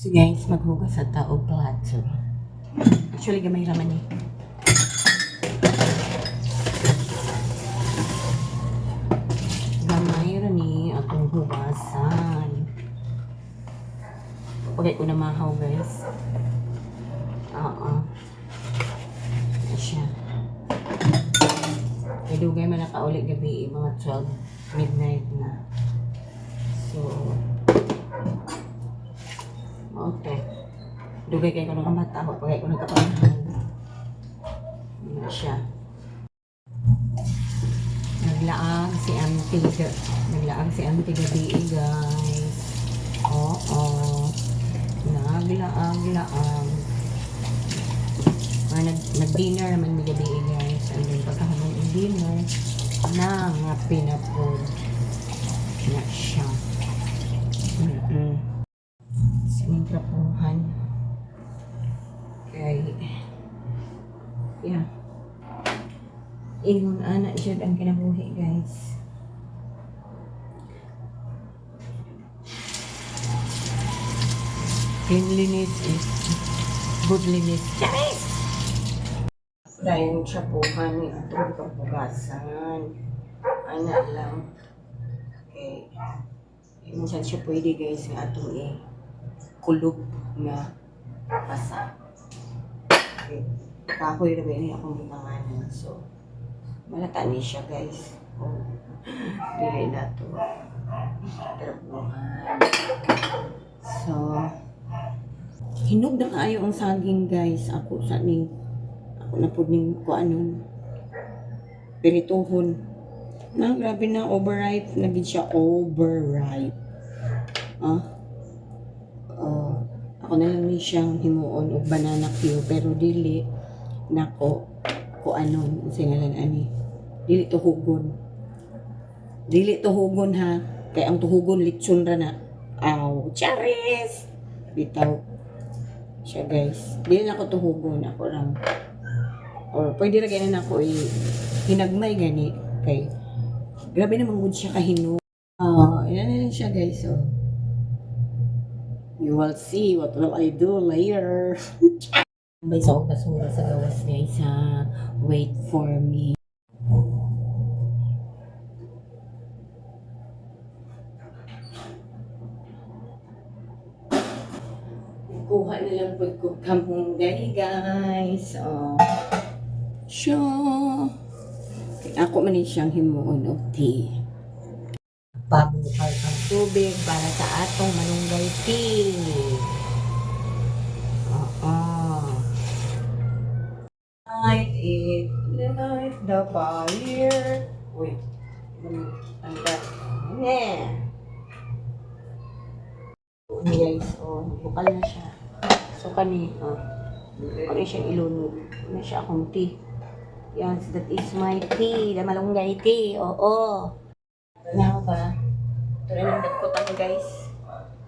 So guys, maghugas sa taog plato. Actually, gamay raman eh. Gamay rin eh atong hugasan. Pagay ko na mahaw guys. Yan siya. May dugay man nakaulit gabi, mga 12 midnight na. So, okay. Dugay kayo ko ng mata, pagay ko nagkapanahan. Yan siya. Naglaag si Auntie gabi guys. Oo. Naglaag. Nag-dinner naman may gabi guys. And then pagkahamon yung dinner na nga pinapod na siya. Sining trapuhan. Okay. Yeah. Ingon anak siya ang kinabuhi guys. Cleanliness is goodliness. Charis! Dahil yung trapuhan ni atong pagpugasan. Anak lang. Okay. Minsan siya pwede guys nga atong kulog na pasa. Okay. Kahoy na ba yun akong gitanganan. So, malata ni siya guys. Oh. Dili na to. Trapuhan. So, hinog na kaayo ang saging guys. Ako na po ning kuanon. Pirituhon. Na, grabe na, overripe. Naging siya overripe. Ako na lang ni siyang himuon o banana peel. Pero dili nako kuanon. Singalan ani. Dili tuhugon. Dili tuhugon ha. Kaya ang tuhugon litson ra na. Aw, charis! Bitaw. Siya guys. Dili na ako tuhugon. Ako lang. Or pwede na ganyan ako hinagmay gani. Okay. Grabe naman good siya kahino. Yan na siya guys. So, you will see what will I do later. May sa basura sa gawas guys ha. Wait for me. Kuha na lang po ko kamong guys. Siya. Ako man siyang himuon of tea. Pabukal ang tubig para sa atong malunggay tea. Light the fire. Uy. Ang guys, bukal na siya. So kani, kung siya ilunod, na siya akong tea. Yan, that is my tea, the malunggay tea. Oo. Nga ba? Ito rin ang dagkot ako guys.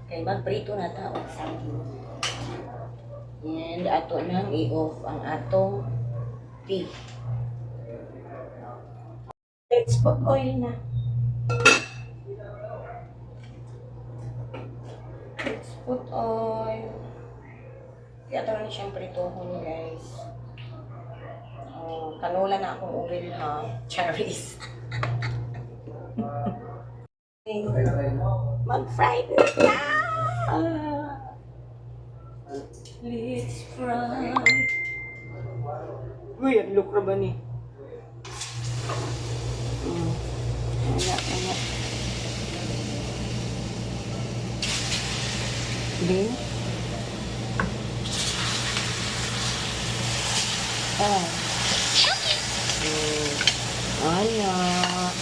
Kaya magprito na tao sa akin. And ato nang i-off ang atong tea. Let's put oil na. Let's put oil. Kaya ito rin siyang pritohon guys. Kanula na akong oil ha. Cherries. Mag-fry na! Let's fry. Uy, ang look na ba ni? Anak. Then, ayan.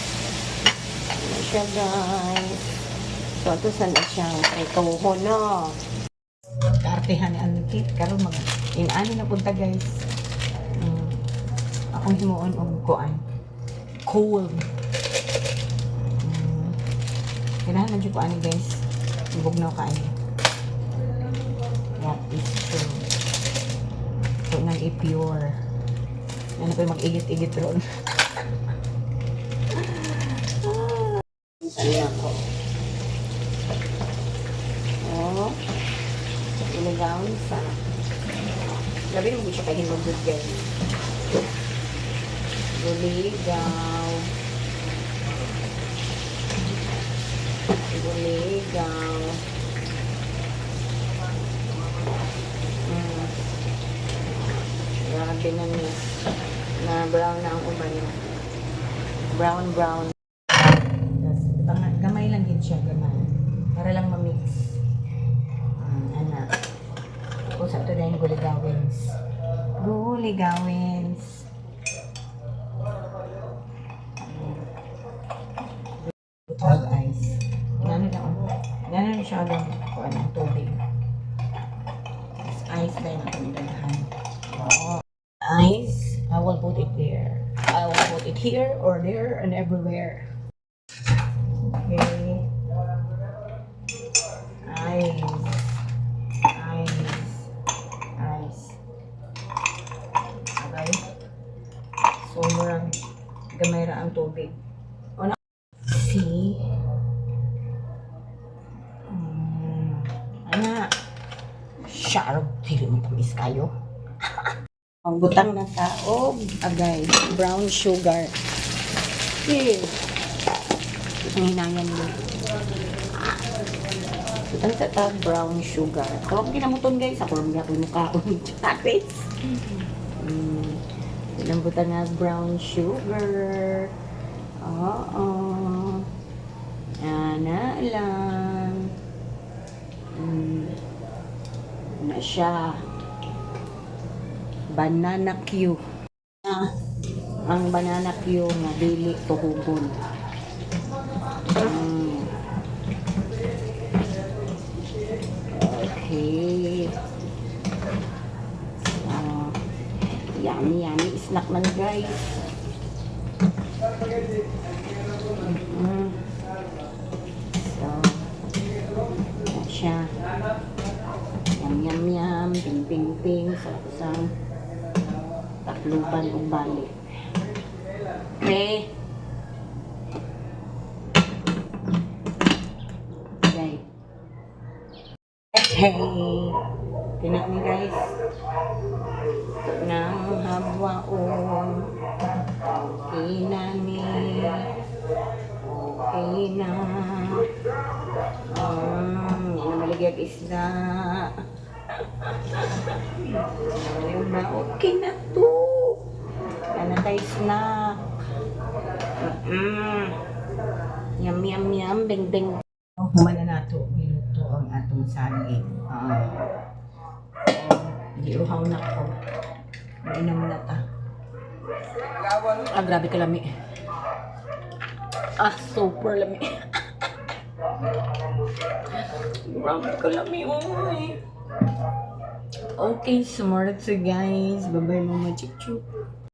Ano siya guys. So, ito sana siyang pritohon na. Kartehan ni Auntie. Karoon in-ano na punta guys. Akong himuon o kuan. Cold. Kailangan na dyan kuan guys. Bugnaw kayo. That is true. So, nang i-pure. Yan na pa mag-igit-igit ron. Saan ako? ligaw sa. Labi mo siya kay hinugod guys. Guligaw. Guligaw. Grabe na niya. Na brown na ang uban niya. Brown. Tapos, gamay lang din siya, gamay. Para lang ma-mix. Anak. Kung sa ito na yung guligawins. Guligawins. Butog ice. Gano'n siya lang kung anong tubig. Tapos ice din ang pagdaghan. Ice. I will put it there. I will put it here or there and everywhere. Okay. Ice. Okay. So, murang gamay ra ang tubig. O na. See? Ana. Sharp. Dili mo tamis kayo. Ang butang na taog. Agay. Brown sugar. Okay. Ang hinangan mo. Butang sa taog. Brown sugar. Tawag ginamuton guys. Ako lang gapin mo kaon. Chakris. Ilang butang na brown sugar. Oo. Ana lang. Ano siya? Banana Q. Ang banana Q nga dili tuhugon. Okay. Yummy snack man guys. So, yan siya. Yum. Ping. Sa isang takluban o balik. Okay. Hey. Tinak ni guys. Nang habwaon. Okay na ni. Okay na. Yan na maligag isda. Okay na to. Yan na tayo snack. Yum. Beng. Humana na to. Minuto ang atong saging. Iuhaw na ko. Mainam na ta. Grabe ka lami. Super lami. Grabe ka lami. Okay, smart guys. Bye-bye mga chick-chup.